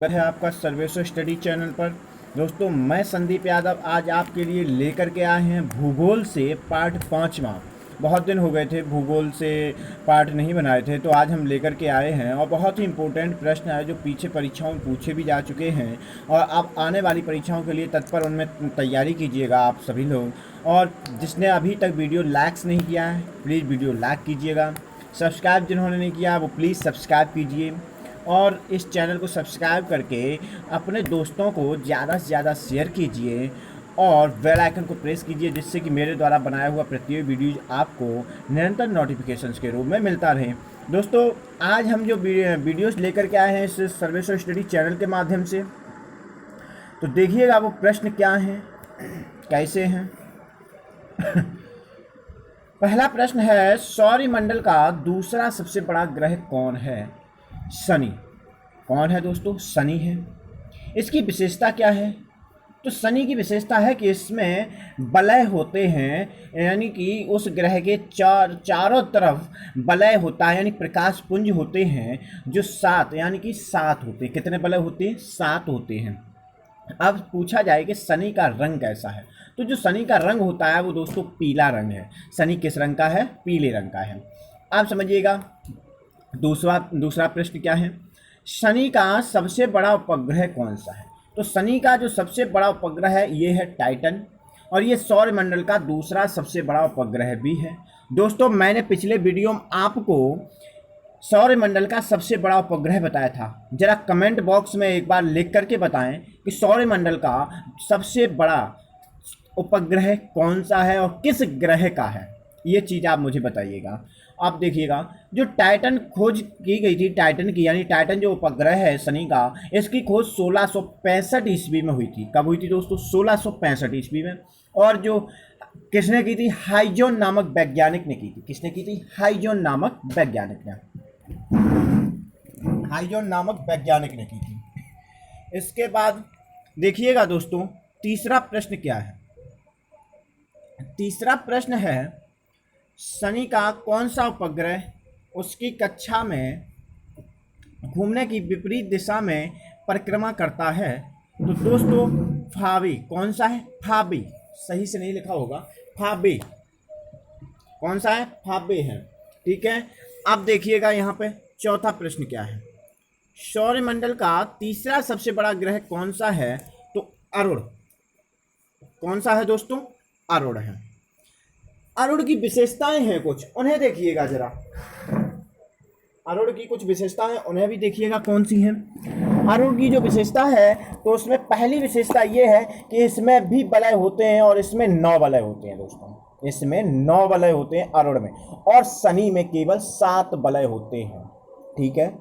स्वागत है आपका सर्वेश्वर स्टडी चैनल पर। दोस्तों, मैं संदीप यादव आज आपके लिए लेकर के आए हैं भूगोल से पार्ट 5वां। बहुत दिन हो गए थे भूगोल से पार्ट नहीं बनाए थे, तो आज हम लेकर के आए हैं और बहुत ही इम्पोर्टेंट प्रश्न है जो पीछे परीक्षाओं में पूछे भी जा चुके हैं और आप आने वाली परीक्षाओं के लिए तत्पर उनमें तैयारी कीजिएगा आप सभी लोग। और जिसने अभी तक वीडियो लाइक्स नहीं किया है प्लीज़ वीडियो लाइक कीजिएगा। सब्सक्राइब जिन्होंने नहीं किया वो प्लीज़ सब्सक्राइब कीजिए और इस चैनल को सब्सक्राइब करके अपने दोस्तों को ज़्यादा से ज़्यादा शेयर कीजिए और बेल आइकन को प्रेस कीजिए, जिससे कि मेरे द्वारा बनाया हुआ प्रत्येक वीडियो आपको निरंतर नोटिफिकेशंस के रूप में मिलता रहे। दोस्तों, आज हम जो वीडियोस लेकर के आए हैं इस सर्वेश्वर स्टडी चैनल के माध्यम से, तो देखिएगा वो प्रश्न क्या हैं, कैसे हैं। पहला प्रश्न है, सौरमंडल का दूसरा सबसे बड़ा ग्रह कौन है? शनि। कौन है दोस्तों? शनि है। इसकी विशेषता क्या है? तो शनि की विशेषता है कि इसमें वलय होते हैं, यानी कि उस ग्रह के चारों तरफ वलय होता है, यानी प्रकाश पुंज होते हैं जो 7 यानी कि 7 होते हैं। कितने वलय होते हैं? 7 होते हैं। अब पूछा जाए कि शनि का रंग कैसा है, तो जो शनि का रंग होता है वो दोस्तों पीला रंग है। शनि किस रंग का है? पीले रंग का है। आप समझिएगा। दूसरा प्रश्न क्या है? शनि का सबसे बड़ा उपग्रह कौन सा है? तो शनि का जो सबसे बड़ा उपग्रह है ये है टाइटन, और ये सौरमंडल का दूसरा सबसे बड़ा उपग्रह भी है। दोस्तों, मैंने पिछले वीडियो में आपको सौरमंडल का सबसे बड़ा उपग्रह बताया था। जरा कमेंट बॉक्स में एक बार लिख करके बताएं कि सौरमंडल का सबसे बड़ा उपग्रह कौन सा है और किस ग्रह का है। ये चीज़ आप मुझे बताइएगा। आप देखिएगा, जो टाइटन खोज की गई थी, टाइटन की यानी टाइटन जो उपग्रह है शनि का, इसकी खोज 1665 ईस्वी में हुई थी। कब हुई थी दोस्तों? 1665 ईस्वी में। और जो किसने की थी? हाइजोन नामक वैज्ञानिक ने की थी। किसने की थी? हाइजोन नामक वैज्ञानिक ने। हाइजोन नामक वैज्ञानिक ने की थी। इसके बाद देखिएगा दोस्तों, तीसरा प्रश्न क्या है? तीसरा प्रश्न है, शनि का कौन सा उपग्रह उसकी कक्षा में घूमने की विपरीत दिशा में परिक्रमा करता है? तो दोस्तों फाबी। कौन सा है? फाबी। सही से नहीं लिखा होगा, फाबी। कौन सा है? फाबी है। ठीक है। अब देखिएगा यहाँ पे चौथा प्रश्न क्या है? सौरमंडल का तीसरा सबसे बड़ा ग्रह कौन सा है? तो अरुण। कौन सा है दोस्तों? अरुण है। अरुण की विशेषताएं हैं कुछ, उन्हें देखिएगा जरा। अरुण की कुछ विशेषताएं उन्हें भी देखिएगा कौन सी हैं। अरुण की जो विशेषता है, तो उसमें पहली विशेषता ये है कि इसमें भी वलय होते हैं और इसमें 9 वलय होते हैं दोस्तों। इसमें 9 वलय होते हैं अरुण में, और शनि में केवल 7 वलय होते हैं। ठीक है।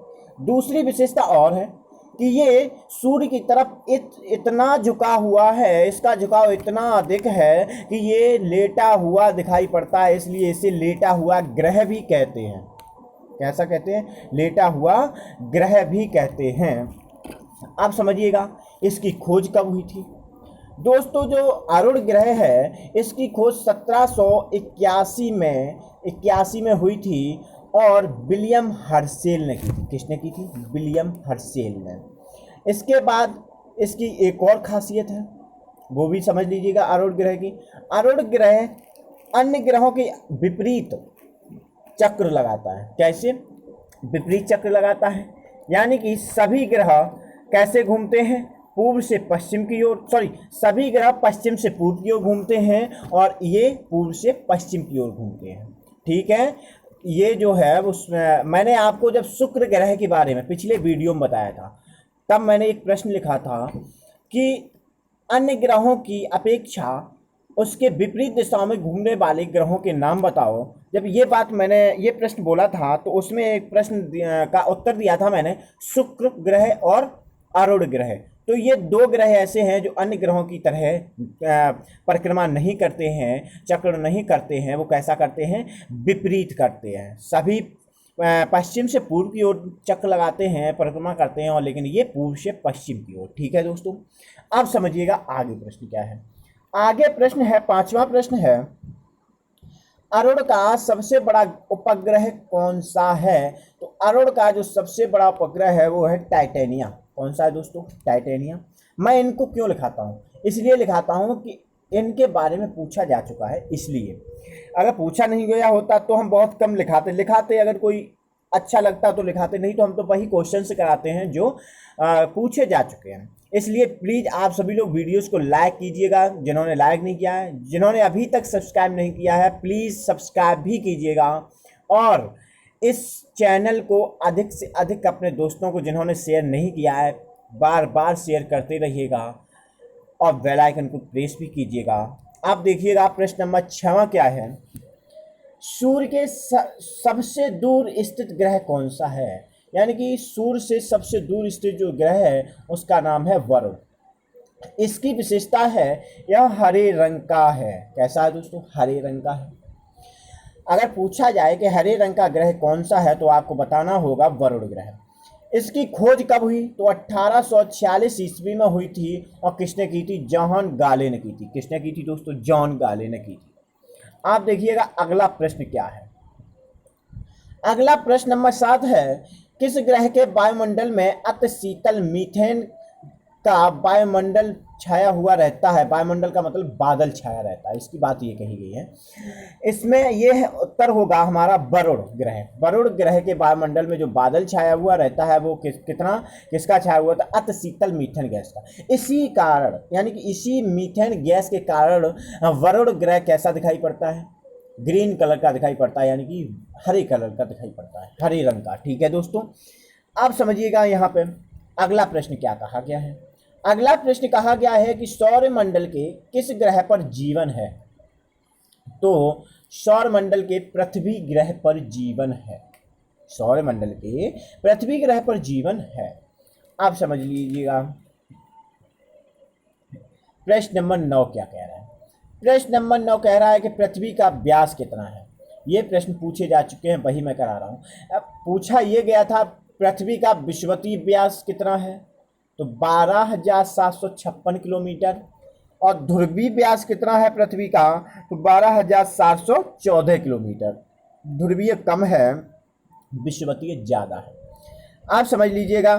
दूसरी विशेषता और है कि ये सूर्य की तरफ इतना झुका हुआ है, इसका झुकाव इतना अधिक है कि ये लेटा हुआ दिखाई पड़ता है, इसलिए इसे लेटा हुआ ग्रह भी कहते हैं। कैसा कहते हैं? लेटा हुआ ग्रह भी कहते हैं। आप समझिएगा, इसकी खोज कब हुई थी? दोस्तों, जो अरुण ग्रह है इसकी खोज 1781 में हुई थी, और विलियम हर्शेल ने की थी। किसने की थी? विलियम हर्शेल ने। इसके बाद इसकी एक और खासियत है, वो भी समझ लीजिएगा अरुण ग्रह की। अरुण ग्रह अन्य ग्रहों के विपरीत चक्र लगाता है। कैसे विपरीत चक्र लगाता है? यानी कि सभी ग्रह कैसे घूमते हैं? पूर्व से पश्चिम की ओर, सभी ग्रह पश्चिम से पूर्व की ओर घूमते हैं और ये पूर्व से पश्चिम की ओर घूमते हैं। ठीक है। ये जो है मैंने आपको जब शुक्र ग्रह के बारे में पिछले वीडियो में बताया था, तब मैंने एक प्रश्न लिखा था कि अन्य ग्रहों की अपेक्षा उसके विपरीत दिशाओं में घूमने वाले ग्रहों के नाम बताओ। जब मैंने ये प्रश्न बोला था, तो उसमें एक प्रश्न का उत्तर दिया था मैंने, शुक्र ग्रह और अरुण ग्रह। तो ये 2 ग्रह ऐसे हैं जो अन्य ग्रहों की तरह परिक्रमा नहीं करते हैं, चक्र नहीं करते हैं। वो कैसा करते हैं? विपरीत करते हैं। सभी पश्चिम से पूर्व की ओर चक्र लगाते हैं, परिक्रमा करते हैं, और लेकिन ये पूर्व से पश्चिम की ओर। ठीक है दोस्तों। अब समझिएगा आगे प्रश्न क्या है। आगे प्रश्न है, 5वां प्रश्न है, अरुण का सबसे बड़ा उपग्रह कौन सा है? तो अरुण का जो सबसे बड़ा उपग्रह है वो है टाइटेनिया। कौन सा है दोस्तों? टाइटेनियम। मैं इनको क्यों लिखाता हूँ? इसलिए लिखाता हूँ कि इनके बारे में पूछा जा चुका है, इसलिए। अगर पूछा नहीं गया होता तो हम बहुत कम लिखाते, अगर कोई अच्छा लगता तो लिखाते, नहीं तो हम तो वही क्वेश्चन से कराते हैं जो पूछे जा चुके हैं। इसलिए प्लीज़ आप सभी लोग वीडियोस को लाइक कीजिएगा, जिन्होंने लाइक नहीं किया है, जिन्होंने अभी तक सब्सक्राइब नहीं किया है प्लीज़ सब्सक्राइब भी कीजिएगा, और इस चैनल को अधिक से अधिक अपने दोस्तों को जिन्होंने शेयर नहीं किया है बार बार शेयर करते रहिएगा, और बेल आइकन को प्रेस भी कीजिएगा। आप देखिएगा प्रश्न नंबर 6 क्या है? सूर्य के सबसे दूर स्थित ग्रह कौन सा है? यानी कि सूर्य से सबसे दूर स्थित जो ग्रह है उसका नाम है वरुण। इसकी विशेषता है यह हरे रंग का है। कैसा है दोस्तों? हरे रंग का है। अगर पूछा जाए कि हरे रंग का ग्रह कौन सा है तो आपको बताना होगा वरुण ग्रह। इसकी खोज कब हुई? तो 1846 ईस्वी में हुई थी, और किसने की थी? जॉन गाले ने की थी। किसने की थी दोस्तों? जॉन गाले ने की थी। आप देखिएगा अगला प्रश्न क्या है। अगला प्रश्न नंबर 7 है, किस ग्रह के वायुमंडल में अति शीतल मीथेन का वायुमंडल छाया हुआ रहता है? वायुमंडल का मतलब बादल छाया रहता है, इसकी बात ये कही गई है। इसमें यह उत्तर होगा हमारा वरुण ग्रह। वरुण ग्रह के वायुमंडल में जो बादल छाया हुआ रहता है वो किसका छाया हुआ था? अति शीतल मीथेन गैस का। इसी कारण यानी कि इसी मीथेन गैस के कारण वरुण ग्रह कैसा दिखाई पड़ता है? ग्रीन कलर का दिखाई पड़ता है, यानी कि हरे कलर का दिखाई पड़ता है, हरे रंग का। ठीक है दोस्तों, आप समझिएगा यहाँ पे अगला प्रश्न क्या कहा गया है। अगला प्रश्न कहा गया है कि सौरमंडल के किस ग्रह पर जीवन है? तो सौरमंडल के पृथ्वी ग्रह पर जीवन है। सौरमंडल के पृथ्वी ग्रह पर जीवन है। आप समझ लीजिएगा प्रश्न नंबर 9 क्या कह रहा है। प्रश्न नंबर 9 कह रहा है कि पृथ्वी का व्यास कितना है। ये प्रश्न पूछे जा चुके हैं, वही मैं करा रहा हूँ। अब पूछा ये गया था पृथ्वी का विषुवतीय व्यास कितना है, तो 12,756 किलोमीटर, और ध्रुवीय व्यास कितना है पृथ्वी का, तो 12,714 किलोमीटर। ध्रुवीय कम है, विषुवतीय ज़्यादा है। आप समझ लीजिएगा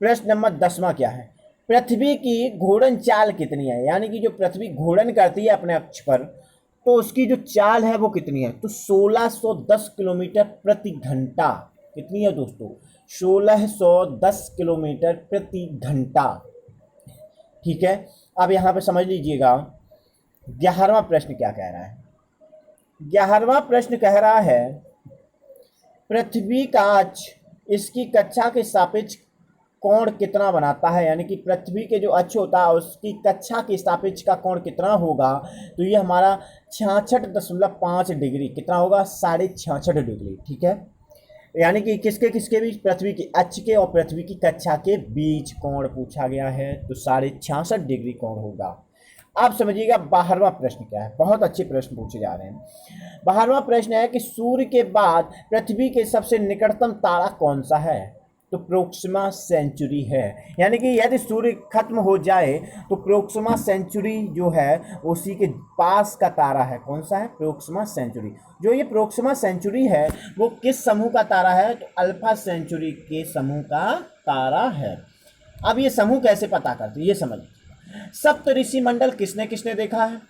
प्रश्न नंबर 10वां क्या है। पृथ्वी की घूर्णन चाल कितनी है? यानी कि जो पृथ्वी घूर्णन करती है अपने अक्ष पर, तो उसकी जो चाल है वो कितनी है? तो 1610 किलोमीटर प्रति घंटा। कितनी है दोस्तों? 1610 किलोमीटर प्रति घंटा। ठीक है, अब यहाँ पे समझ लीजिएगा 11वां प्रश्न क्या कह रहा है। 11वां प्रश्न कह रहा है पृथ्वी का अक्ष इसकी कक्षा के सापेक्ष कोण कितना बनाता है? यानी कि पृथ्वी के जो अक्ष होता है उसकी कक्षा के सापेक्ष का कोण कितना होगा? तो ये हमारा 66.5 डिग्री। कितना होगा? 66.5 डिग्री। ठीक है, यानी कि किसके किसके बीच? पृथ्वी के अक्ष के और पृथ्वी की कक्षा के बीच कोण पूछा गया है, तो 66.5 डिग्री कोण होगा। आप समझिएगा 12वां प्रश्न क्या है। बहुत अच्छे प्रश्न पूछे जा रहे हैं। 12वां प्रश्न है कि सूर्य के बाद पृथ्वी के सबसे निकटतम तारा कौन सा है? तो प्रोक्सिमा सेंचुरी है। यानी कि यदि सूर्य खत्म हो जाए तो प्रोक्सिमा सेंचुरी जो है उसी के पास का तारा है। कौन सा है? Proxima Centauri. जो ये प्रोक्सिमा सेंचुरी है वो किस समूह का तारा है? तो अल्फा सेंचुरी के समूह का तारा है। अब ये समूह कैसे पता करते ये समझ। सप्तऋषि मंडल किसने किसने देखा है?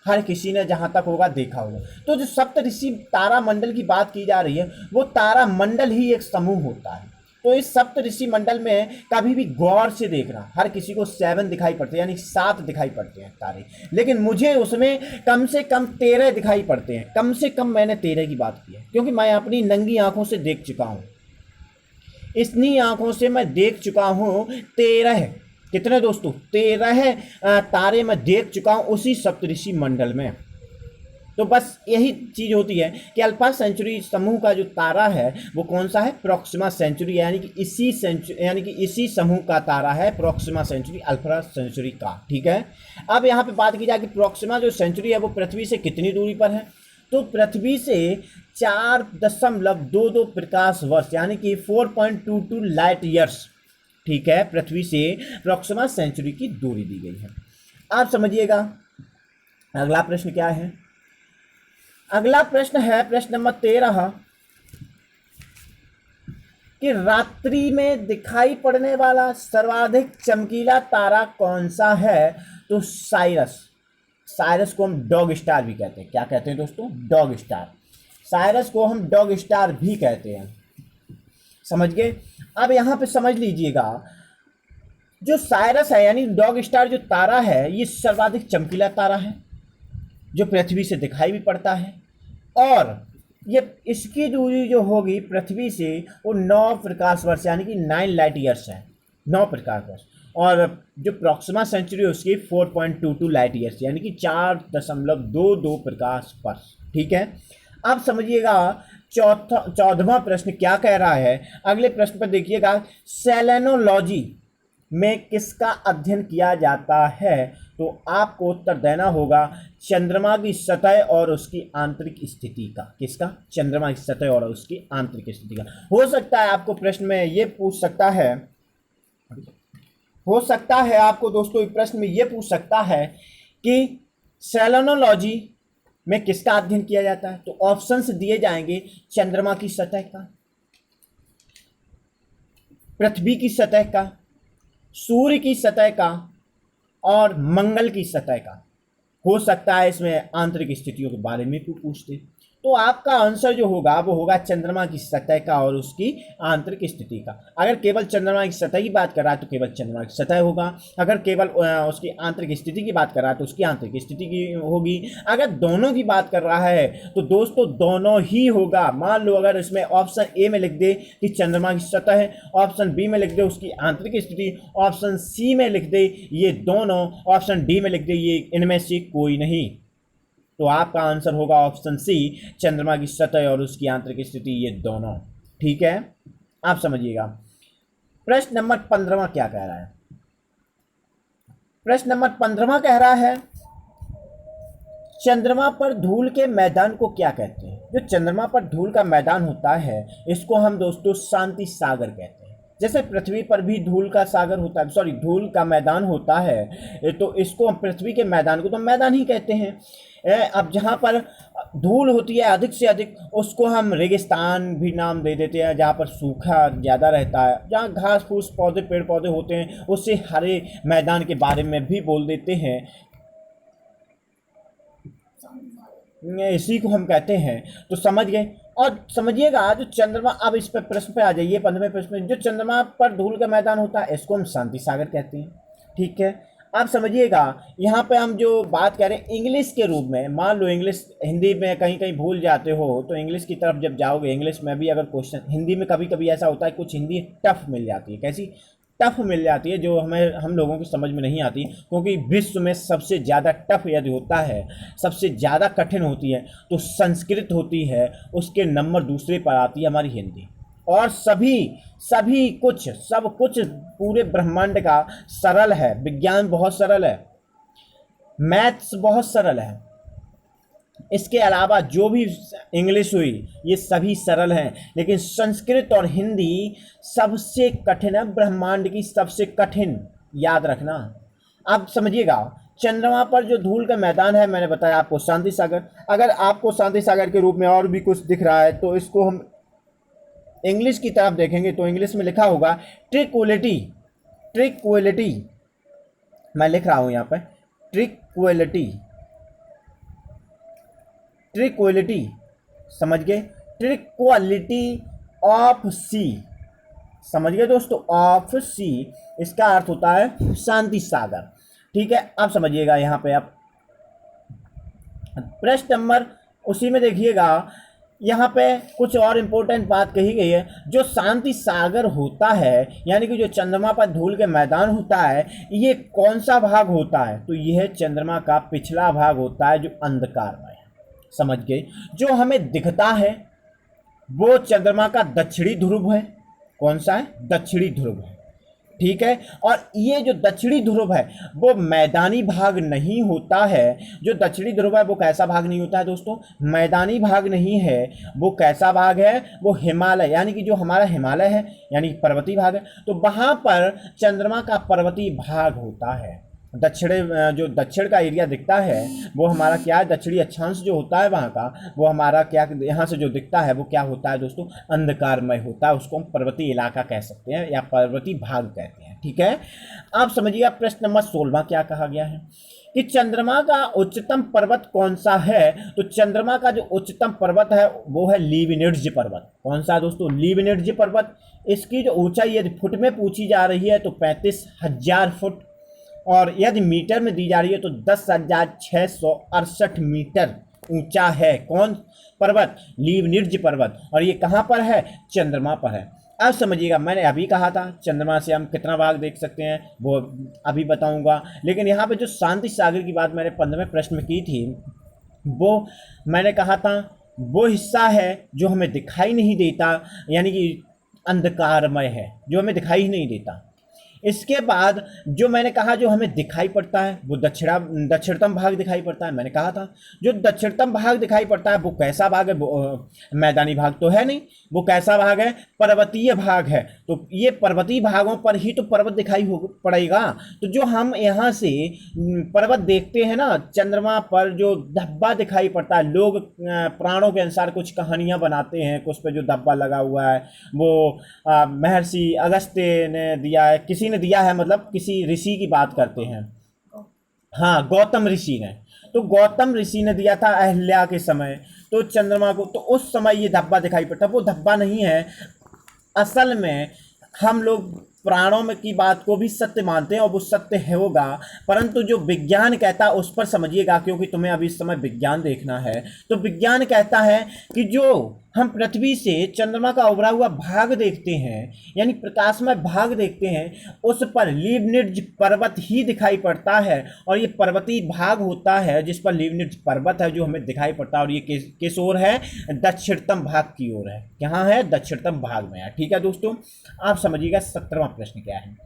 हर किसी ने जहां तक होगा देखा होगा। तो जो सप्तऋषि तारा मंडल की बात की जा रही है वो तारा मंडल ही एक समूह होता है। तो इस सप्तऋषि मंडल में कभी भी गौर से देखना, हर किसी को 7 दिखाई पड़ते हैं, यानी 7 दिखाई पड़ते हैं तारे, लेकिन मुझे उसमें कम से कम 13 दिखाई पड़ते हैं। कम से कम मैंने 13 की बात की है, क्योंकि मैं अपनी नंगी आंखों से देख चुका हूँ। इतनी आंखों से मैं देख चुका हूँ 13। कितने दोस्तों? 13 तारे मैं देख चुका हूँ उसी सप्तऋषि मंडल में। तो बस यही चीज़ होती है कि अल्फा सेंचुरी समूह का जो तारा है वो कौन सा है? Proxima Centauri. यानी कि इसी समूह का तारा है प्रोक्सिमा सेंचुरी, अल्फा सेंचुरी का। ठीक है, अब यहाँ पे बात की जाए कि प्रोक्सिमा जो सेंचुरी है वो पृथ्वी से कितनी दूरी पर है? तो पृथ्वी से 4.22 प्रकाश वर्ष, यानी कि 4.22 लाइट ईयर्स। ठीक है, पृथ्वी से प्रोक्सिमा सेंचुरी की दूरी दी गई है। आप समझिएगा अगला प्रश्न क्या है। अगला प्रश्न है प्रश्न नंबर 13। कि रात्रि में दिखाई पड़ने वाला सर्वाधिक चमकीला तारा कौन सा है? तो साइरस। साइरस को हम डॉग स्टार भी कहते हैं। क्या कहते हैं दोस्तों? Dog star. साइरस को हम डॉग स्टार भी कहते हैं। समझ गए? अब यहाँ पे समझ लीजिएगा, जो साइरस है यानी डॉग स्टार जो तारा है, ये सर्वाधिक चमकीला तारा है जो पृथ्वी से दिखाई भी पड़ता है, और ये इसकी दूरी जो होगी पृथ्वी से वो 9 प्रकाश वर्ष यानी कि 9 लाइट ईयर्स है, 9 प्रकाश वर्ष। और जो प्रॉक्सिमा सेंचुरी है उसकी 4.22 लाइट ईयर्स यानी कि 4.22 प्रकाश वर्ष। ठीक है, अब समझिएगा 14वां प्रश्न क्या कह रहा है। अगले प्रश्न पर देखिएगा, सेलेनोलॉजी में किसका अध्ययन किया जाता है? तो आपको उत्तर देना होगा चंद्रमा की सतह और उसकी आंतरिक स्थिति का। किसका? चंद्रमा की सतह और उसकी आंतरिक स्थिति का। हो सकता है आपको प्रश्न में ये पूछ सकता है, हो सकता है आपको दोस्तों प्रश्न में ये पूछ सकता है कि सेलेनोलॉजी में किसका अध्ययन किया जाता है? तो ऑप्शंस दिए जाएंगे, चंद्रमा की सतह का, पृथ्वी की सतह का, सूर्य की सतह का और मंगल की सतह का। हो सकता है इसमें आंतरिक स्थितियों के बारे में भी पूछते। तो आपका आंसर जो होगा वो होगा चंद्रमा की सतह का और उसकी आंतरिक स्थिति का। अगर केवल चंद्रमा की सतह की बात कर रहा है तो केवल चंद्रमा की सतह होगा। अगर केवल उसकी आंतरिक स्थिति की बात कर रहा है तो उसकी आंतरिक स्थिति की होगी। अगर दोनों की बात कर रहा है तो दोस्तों दोनों ही होगा। मान लो अगर इसमें ऑप्शन ए में लिख दे कि चंद्रमा की सतह है, ऑप्शन बी में लिख दे उसकी आंतरिक स्थिति, ऑप्शन सी में लिख दे ये दोनों, ऑप्शन डी में लिख दे ये इनमें से कोई नहीं, तो आपका आंसर होगा ऑप्शन सी, चंद्रमा की सतह और उसकी आंतरिक स्थिति ये दोनों। ठीक है, आप समझिएगा। प्रश्न नंबर 15वां क्या कह रहा है? प्रश्न नंबर 15वां कह रहा है, चंद्रमा पर धूल के मैदान को क्या कहते हैं? जो चंद्रमा पर धूल का मैदान होता है इसको हम दोस्तों शांति सागर कहते हैं। जैसे पृथ्वी पर भी धूल का सागर होता है, सॉरी धूल का मैदान होता है, तो इसको हम पृथ्वी के मैदान को तो मैदान ही कहते हैं। अब जहाँ पर धूल होती है अधिक से अधिक उसको हम रेगिस्तान भी नाम दे देते हैं। जहाँ पर सूखा ज़्यादा रहता है, जहाँ घास फूस पौधे पेड़ पौधे होते हैं उससे हरे मैदान के बारे में भी बोल देते हैं, इसी को हम कहते हैं। तो समझ गए। और समझिएगा जो चंद्रमा, अब इस पर प्रश्न पे आ जाइए 15वें प्रश्न में, जो चंद्रमा पर धूल का मैदान होता है इसको हम शांति सागर कहते हैं। ठीक है, आप समझिएगा यहाँ पे हम जो बात करें इंग्लिश के रूप में, मान लो इंग्लिश हिंदी में कहीं कहीं भूल जाते हो तो इंग्लिश की तरफ जब जाओगे, इंग्लिश में भी अगर क्वेश्चन हिंदी में कभी कभी ऐसा होता है कुछ हिंदी टफ मिल जाती है। कैसी? टफ मिल जाती है, जो हम लोगों की समझ में नहीं आती, क्योंकि विश्व में सबसे ज़्यादा टफ यदि होता है, सबसे ज़्यादा कठिन होती है तो संस्कृत होती है, उसके नंबर दूसरे पर आती है हमारी हिंदी। और सभी कुछ सब कुछ पूरे ब्रह्मांड का सरल है। विज्ञान बहुत सरल है, मैथ्स बहुत सरल है, इसके अलावा जो भी इंग्लिश हुई ये सभी सरल हैं, लेकिन संस्कृत और हिंदी सबसे कठिन है, ब्रह्मांड की सबसे कठिन, याद रखना। अब समझिएगा चंद्रमा पर जो धूल का मैदान है मैंने बताया आपको शांति सागर। अगर आपको शांति सागर के रूप में और भी कुछ दिख रहा है तो इसको हम इंग्लिश की तरफ देखेंगे तो इंग्लिश में लिखा होगा ट्रिक्विलिटी। ट्रिक्विलिटी मैं लिख रहा हूं यहाँ पर, ट्रिक्विलिटी, ट्रिक्विलिटी, समझ गए? ट्रिक्विलिटी ऑफ सी, समझ गए दोस्तों? ऑफ सी इसका अर्थ होता है शांति सागर। ठीक है, अब समझिएगा यहाँ पे आप प्रश्न नंबर उसी में देखिएगा, यहाँ पे कुछ और इम्पोर्टेंट बात कही गई है। जो शांति सागर होता है यानी कि जो चंद्रमा पर धूल के मैदान होता है ये कौन सा भाग होता है? तो यह चंद्रमा का पिछला भाग होता है जो अंधकारमय है। समझ गए? जो हमें दिखता है वो चंद्रमा का दक्षिणी ध्रुव है। कौन सा है? दक्षिणी ध्रुव है। ठीक है, और ये जो दक्षिणी ध्रुव है वो मैदानी भाग नहीं होता है। जो दक्षिणी ध्रुव है वो कैसा भाग नहीं होता है दोस्तों? मैदानी भाग नहीं है। वो कैसा भाग है? वो हिमालय, यानी कि जो हमारा हिमालय है यानी पर्वतीय भाग है, तो वहाँ पर चंद्रमा का पर्वतीय भाग होता है। जो दक्षिण का एरिया दिखता है वो हमारा क्या है, दक्षिणी अक्षांश जो होता है वहाँ का, वो हमारा क्या, यहाँ से जो दिखता है वो क्या होता है दोस्तों, अंधकारमय होता है। उसको हम पर्वतीय इलाका कह सकते हैं या पर्वतीय भाग कहते हैं। ठीक है, आप समझिएगा प्रश्न नंबर 16 क्या कहा गया है कि चंद्रमा का उच्चतम पर्वत कौन सा है। तो चंद्रमा का जो उच्चतम पर्वत है वो है लीबनिट्ज पर्वत। कौन सा दोस्तों, लीबनिट्ज पर्वत। इसकी जो ऊंचाई यदि फुट में पूछी जा रही है तो 35,000 फुट, और यदि मीटर में दी जा रही है तो 10,668 मीटर ऊंचा है। कौन पर्वत, लीबनिट्ज पर्वत। और ये कहाँ पर है, चंद्रमा पर है। अब समझिएगा, मैंने अभी कहा था चंद्रमा से हम कितना भाग देख सकते हैं वो अभी बताऊंगा, लेकिन यहाँ पे जो शांति सागर की बात मैंने 15वें प्रश्न में की थी, वो मैंने कहा था वो हिस्सा है जो हमें दिखाई नहीं देता, यानी कि अंधकारमय है, जो हमें दिखाई ही नहीं देता। इसके बाद जो मैंने कहा जो हमें दिखाई पड़ता है वो दक्षिणतम भाग दिखाई पड़ता है। मैंने कहा था जो दक्षिणतम भाग दिखाई पड़ता है वो कैसा भाग है, वो मैदानी भाग तो है नहीं, वो कैसा भाग है, पर्वतीय भाग है। तो ये पर्वतीय भागों पर ही तो पर्वत दिखाई पड़ेगा। तो जो हम यहाँ से पर्वत देखते हैं ना, चंद्रमा पर जो धब्बा दिखाई पड़ता है, लोग पुराणों के अनुसार कुछ कहानियाँ बनाते हैं, उस पर जो धब्बा लगा हुआ है वो महर्षि अगस्त्य ने दिया है, किसी ने दिया है, मतलब किसी ऋषि की बात करते हैं, हाँ गौतम ऋषि ने। तो गौतम ऋषि ने दिया था अहल्या के समय, तो चंद्रमा को, तो उस समय ये धब्बा दिखाई पड़ता। वो धब्बा नहीं है, असल में हम लोग पुराणों में की बात को भी सत्य मानते हैं और वो सत्य है होगा, परंतु जो विज्ञान कहता है उस पर समझिएगा, क्योंकि तुम्हें अभी इस समय विज्ञान देखना है। तो विज्ञान कहता है कि जो हम पृथ्वी से चंद्रमा का उभरा हुआ भाग देखते हैं, यानी प्रकाशमय भाग देखते हैं, उस पर लीबनिट्ज पर्वत ही दिखाई पड़ता है। और ये पर्वतीय भाग होता है जिस पर लीबनिट्ज पर्वत है जो हमें दिखाई पड़ता है, और ये किस ओर है, दक्षिणतम भाग की ओर है। कहाँ है, दक्षिणतम भाग में है। ठीक है दोस्तों, आप समझिएगा 17वां प्रश्न क्या है।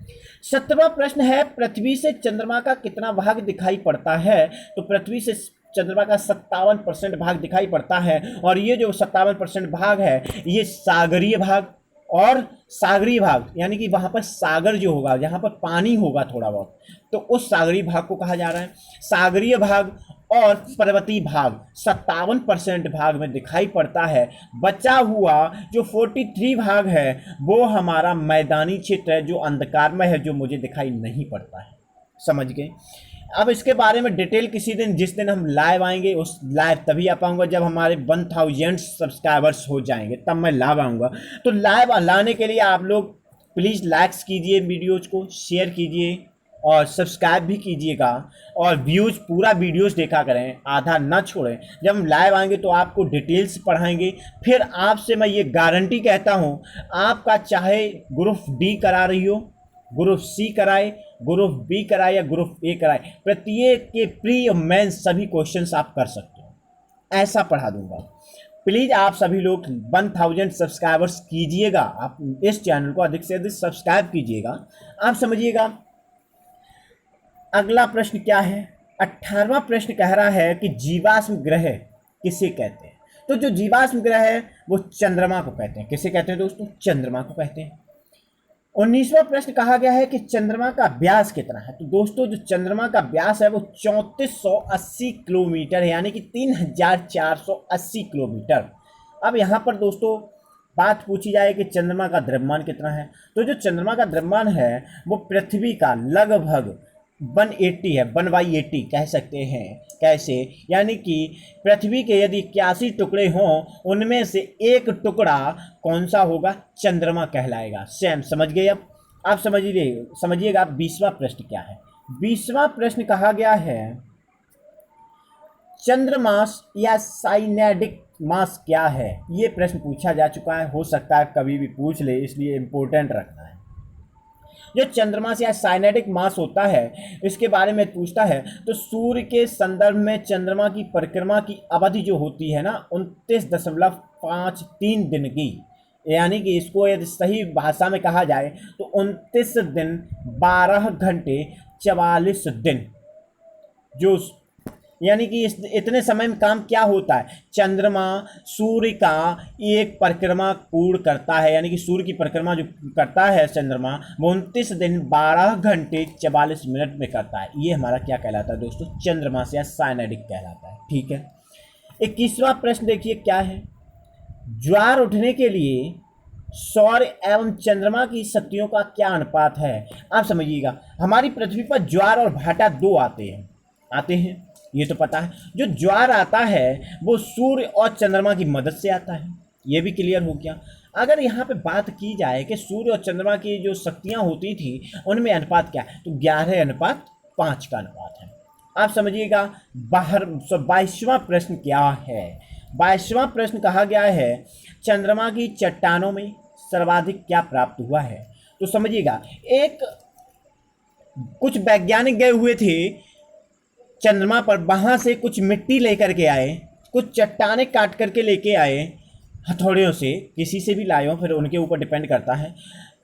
17वां प्रश्न है पृथ्वी से चंद्रमा का कितना भाग दिखाई पड़ता है। तो पृथ्वी से चंद्रमा का 57% भाग दिखाई पड़ता है, और ये जो 57% भाग है ये सागरीय भाग, और सागरीय भाग यानी कि वहाँ पर सागर जो होगा, जहाँ पर पानी होगा थोड़ा बहुत, तो उस सागरीय भाग को कहा जा रहा है सागरीय भाग। और पर्वतीय भाग 57% भाग में दिखाई पड़ता है। बचा हुआ जो 43 भाग है वो हमारा मैदानी क्षेत्र है, जो अंधकारमय है, जो मुझे दिखाई नहीं पड़ता है। समझ गए। अब इसके बारे में डिटेल किसी दिन, जिस दिन हम लाइव आएंगे, उस लाइव तभी आ पाऊंगा जब हमारे 1000 सब्सक्राइबर्स हो जाएंगे, तब मैं लाइव आऊँगा। तो लाइव लाने के लिए आप लोग प्लीज़ लाइक्स कीजिए, वीडियोज़ को शेयर कीजिए और सब्सक्राइब भी कीजिएगा, और व्यूज़ पूरा वीडियोज़ देखा करें, आधा ना छोड़ें। जब हम लाइव आएंगे तो आपको डिटेल्स पढ़ाएंगे। फिर आपसे मैं ये गारंटी कहता हूँ, आपका चाहे ग्रुप डी करा रही हो, ग्रुप सी कराए, ग्रुप बी कराए या ग्रुप ए कराए, प्रत्येक के प्री और मेन सभी क्वेश्चंस आप कर सकते हो, ऐसा पढ़ा दूंगा। प्लीज़ आप सभी लोग 1000 सब्सक्राइबर्स कीजिएगा, आप इस चैनल को अधिक से अधिक सब्सक्राइब कीजिएगा। आप समझिएगा अगला प्रश्न क्या है। 18वां प्रश्न कह रहा है कि जीवाश्म ग्रह किसे कहते हैं। तो जो जीवाश्म ग्रह है वो चंद्रमा को कहते हैं। किसे कहते हैं दोस्तों, चंद्रमा को कहते हैं। 19वां प्रश्न कहा गया है कि चंद्रमा का व्यास कितना है। तो दोस्तों जो चंद्रमा का व्यास है वो 3480 किलोमीटर है, यानी कि 3480 किलोमीटर। अब यहाँ पर दोस्तों बात पूछी जाए कि चंद्रमा का द्रव्यमान कितना है, तो जो चंद्रमा का द्रव्यमान है वो पृथ्वी का लगभग 180 है, 1/80 कह सकते हैं। कैसे, यानी कि पृथ्वी के यदि 81 टुकड़े हों उनमें से एक टुकड़ा कौन सा होगा, चंद्रमा कहलाएगा। सेम समझ गए। अब आप समझिएगा 20वां प्रश्न क्या है। 20वां प्रश्न कहा गया है चंद्रमास या साइनेडिक मास क्या है। ये प्रश्न पूछा जा चुका है, हो सकता है कभी भी पूछ ले, इसलिए इंपॉर्टेंट रखना है। जो चंद्रमास या साइनेटिक मास होता है इसके बारे में पूछता है, तो सूर्य के संदर्भ में चंद्रमा की परिक्रमा की अवधि जो होती है ना 29.53 दिन की, यानी कि इसको यदि सही भाषा में कहा जाए तो 29 दिन 12 घंटे 44 दिन जो यानी कि इतने समय में काम क्या होता है? चंद्रमा सूर्य का एक परिक्रमा पूर्ण करता है, यानी कि सूर्य की परिक्रमा जो करता है चंद्रमा, वो 29 दिन 12 घंटे 44 मिनट में करता है। ये हमारा क्या कहलाता है दोस्तों? चंद्रमास या साइनेडिक कहलाता है। ठीक है, 21वां प्रश्न देखिए क्या है। ज्वार उठने के लिए सौर्य एवं चंद्रमा की शक्तियों का क्या अनुपात है? आप समझिएगा, हमारी पृथ्वी पर ज्वार और भाटा दो आते हैं, ये तो पता है। जो ज्वार आता है वो सूर्य और चंद्रमा की मदद से आता है, ये भी क्लियर हो गया। अगर यहाँ पे बात की जाए कि सूर्य और चंद्रमा की जो शक्तियाँ होती थी उनमें अनुपात क्या है, तो 11:5 का अनुपात है। आप समझिएगा। 22वां प्रश्न क्या है? 22वां प्रश्न कहा गया है चंद्रमा की चट्टानों में सर्वाधिक क्या प्राप्त हुआ है? तो समझिएगा, कुछ वैज्ञानिक गए हुए थे चंद्रमा पर, वहां से कुछ मिट्टी लेकर के आए, कुछ चट्टाने काट करके लेके आए हथौड़ियों से, किसी से भी लाए हो, फिर उनके ऊपर डिपेंड करता है।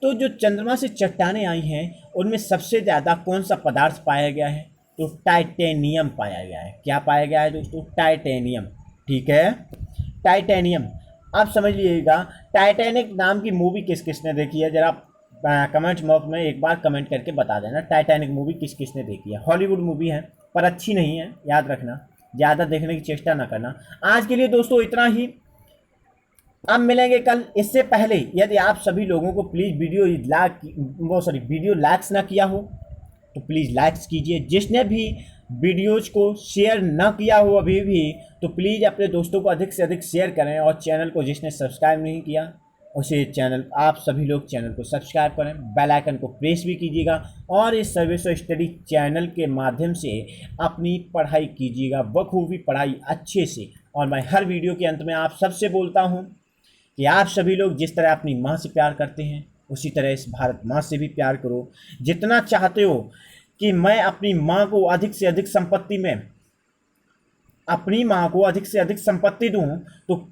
तो जो चंद्रमा से चट्टाने आई हैं उनमें सबसे ज़्यादा कौन सा पदार्थ पाया गया है? तो टाइटेनियम पाया गया है। क्या पाया गया है दोस्तों? टाइटेनियम। ठीक है, टाइटेनियम। आप समझ लीजिएगा, टाइटैनिक नाम की मूवी किस किसने देखी है? जरा कमेंट बॉक्स में एक बार कमेंट करके बता देना, टाइटैनिक मूवी किस किसने देखी है। हॉलीवुड मूवी है पर अच्छी नहीं है, याद रखना, ज़्यादा देखने की चेष्टा ना करना। आज के लिए दोस्तों इतना ही, अब मिलेंगे कल। इससे पहले यदि आप सभी लोगों को प्लीज़ वीडियो लाइक्स ना किया हो तो प्लीज़ लाइक्स कीजिए। जिसने भी वीडियोज़ को शेयर ना किया हो अभी भी, तो प्लीज़ अपने दोस्तों को अधिक से अधिक शेयर करें, और चैनल को जिसने सब्सक्राइब नहीं किया उसे आप सभी लोग चैनल को सब्सक्राइब करें, बेल आइकन को प्रेस भी कीजिएगा, और इस सर्विस स्टडी चैनल के माध्यम से अपनी पढ़ाई कीजिएगा, बखूबी पढ़ाई अच्छे से। और मैं हर वीडियो के अंत में आप सबसे बोलता हूँ कि आप सभी लोग जिस तरह अपनी माँ से प्यार करते हैं उसी तरह इस भारत माँ से भी प्यार करो। जितना चाहते हो कि मैं अपनी माँ को अधिक से अधिक संपत्ति दूं, तो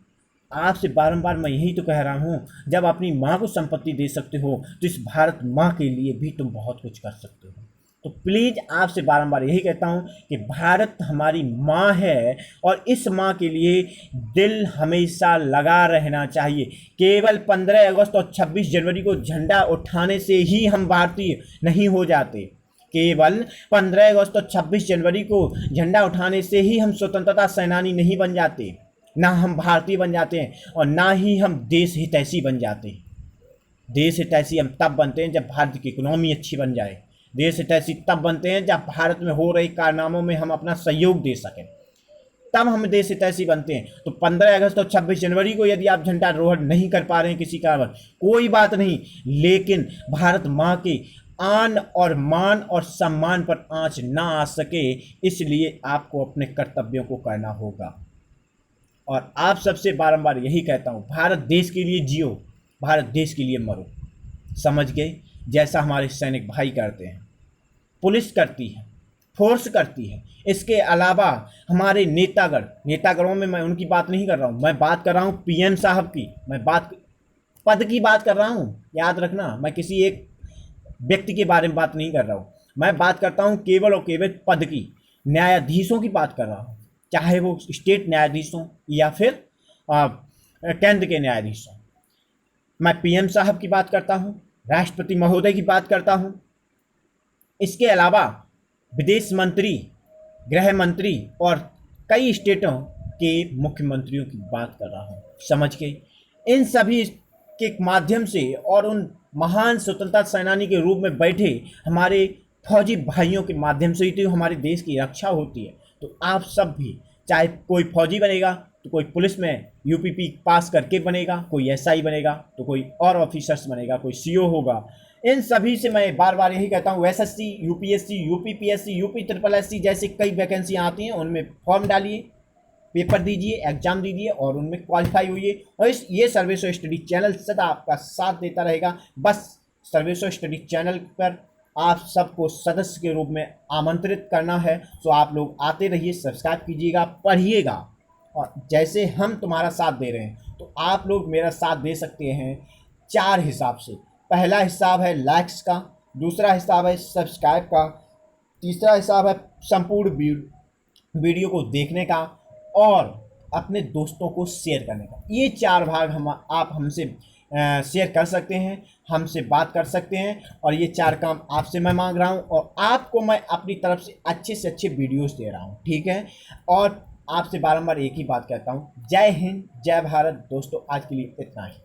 आपसे बारंबार मैं यही तो कह रहा हूँ, जब अपनी माँ को संपत्ति दे सकते हो तो इस भारत माँ के लिए भी तुम बहुत कुछ कर सकते हो। तो प्लीज़ आपसे बारंबार यही कहता हूँ कि भारत हमारी माँ है, और इस माँ के लिए दिल हमेशा लगा रहना चाहिए। केवल 15 अगस्त और 26 जनवरी को झंडा उठाने से ही हम भारतीय नहीं हो जाते। केवल 15 अगस्त और 26 जनवरी को झंडा उठाने से ही हम स्वतंत्रता सेनानी नहीं बन जाते, ना हम भारतीय बन जाते हैं, और ना ही हम देश हितैषी बन जाते हैं। देश हितैषी हम तब बनते हैं जब भारत की इकोनॉमी अच्छी बन जाए। देश हितैषी तब बनते हैं जब भारत में हो रहे कारनामों में हम अपना सहयोग दे सकें, तब हम देश हितैषी बनते हैं। तो 15 अगस्त और 26 जनवरी को यदि आप झंडारोहण नहीं कर पा रहे हैं किसी कारण, कोई बात नहीं, लेकिन भारत माँ के आन और मान और सम्मान पर आंच ना आ सके, इसलिए आपको अपने कर्तव्यों को करना होगा। और आप सबसे बारंबार यही कहता हूँ, भारत देश के लिए जियो, भारत देश के लिए मरो। समझ गए? जैसा हमारे सैनिक भाई करते हैं, पुलिस करती है, फोर्स करती है। इसके अलावा हमारे नेतागणों में मैं उनकी बात नहीं कर रहा हूँ, मैं बात कर रहा हूँ पीएम साहब की, पद की बात कर रहा हूँ। याद रखना, मैं किसी एक व्यक्ति के बारे में बात नहीं कर रहा हूँ, मैं बात करता हूँ केवल और केवल पद की। न्यायाधीशों की बात कर रहा हूँ, चाहे वो स्टेट न्यायाधीश हों या फिर केंद्र के न्यायाधीश हों। मैं पीएम साहब की बात करता हूँ, राष्ट्रपति महोदय की बात करता हूँ। इसके अलावा विदेश मंत्री, गृह मंत्री और कई स्टेटों के मुख्यमंत्रियों की बात कर रहा हूँ। समझ के इन सभी के माध्यम से, और उन महान स्वतंत्रता सेनानी के रूप में बैठे हमारे फौजी भाइयों के माध्यम से ही तो हमारे देश की रक्षा होती है। तो आप सब भी, चाहे कोई फौजी बनेगा तो कोई पुलिस में यूपीपी पास करके बनेगा, कोई एसआई बनेगा तो कोई और ऑफिसर्स बनेगा, कोई सीओ होगा। इन सभी से मैं बार बार यही कहता हूँ, SSC, UPSC, UPPSC, UP triple SC जैसे कई वैकेंसियाँ आती हैं, उनमें फॉर्म डालिए, पेपर दीजिए, एग्जाम दीजिए और उनमें क्वालिफाई होइए। और ये सर्विस स्टडी चैनल सदा आपका साथ देता रहेगा। बस सर्विस स्टडी चैनल पर आप सबको सदस्य के रूप में आमंत्रित करना है। तो आप लोग आते रहिए, सब्सक्राइब कीजिएगा, पढ़िएगा, और जैसे हम तुम्हारा साथ दे रहे हैं तो आप लोग मेरा साथ दे सकते हैं 4 हिसाब से। पहला हिसाब है लाइक्स का, दूसरा हिसाब है सब्सक्राइब का, तीसरा हिसाब है संपूर्ण वीडियो को देखने का और अपने दोस्तों को शेयर करने का। ये 4 भाग हम आप हमसे शेयर कर सकते हैं, हमसे बात कर सकते हैं, और ये 4 काम आपसे मैं मांग रहा हूँ और आपको मैं अपनी तरफ से अच्छे वीडियोस दे रहा हूँ, ठीक है। और आपसे बारंबार एक ही बात कहता हूँ, जय हिंद, जय भारत। दोस्तों आज के लिए इतना ही।